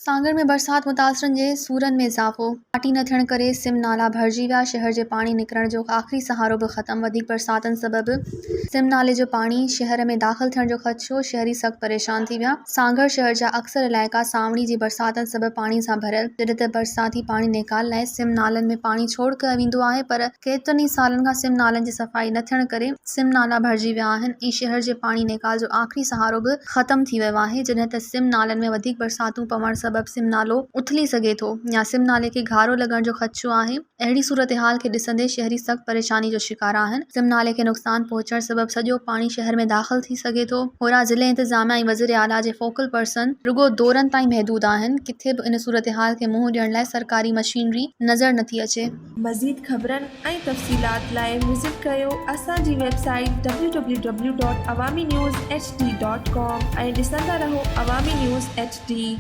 सांगड़ में बरसात मुतासरनि जे सूरनि में इज़ाफ़ो। पाटी न थियण करे सिम नाला भरिजी विया। शहर जे पाणी निकिरण जो आख़िरी सहारो बि ख़त्म। वधीक बरसातनि सबबि सिम नाले जो पाणी शहर में दाख़िल थियण जो ख़दशो। शहरी सख़्तु परेशान थी विया। सांगड़ शहर जा अक्सर इलाइक़ा सावणी जी बरसातनि सबबि पाणी सां भरियल। जॾहिं त बरसाती पाणी निकाल लाइ सिम नालनि में पाणी छोड़ कयो वेंदो आहे, पर केतिरनि ई सालनि खां सिम नालनि जी सफ़ाई न थियण करे सिम नाला भरिजी विया आहिनि ऐं शहर जे पाणी निकाल जो आख़िरी सहारो बि ख़त्म थी वियो आहे। जॾहिं त सिम नालनि में वधीक बरसातूं पवण सबबि सिम नालो उथली सघे थो या सिम नाले खे घारो लॻण जो ख़दशो आहे। अहिड़ी सूरत-ए-हाल खे ॾिसंदे शहरी सख़्तु परेशानी जो शिकार आहिनि। सिम नाले खे नुक़सान पहुचण सबबि सॼो पाणी शहर में दाख़िल थी सघे थो। होरा ज़िले इंतिज़ामिया ऐं वज़ीर आला जे फोकल पर्सन रुॻो दौरनि ताईं महदूद आहिनि। किथे बि इन सूरत-ए-हाल खे मुंहुं ॾियण लाइ सरकारी मशीनरी नज़र नथी अचे। मज़ीद ख़बरनि ऐं तफ़सीलात लाइ विज़िट कयो असांजी वेबसाइट www.awamiNewsHD.com ऐं ॾिसंदा रहो अवामी न्यूज़ HD।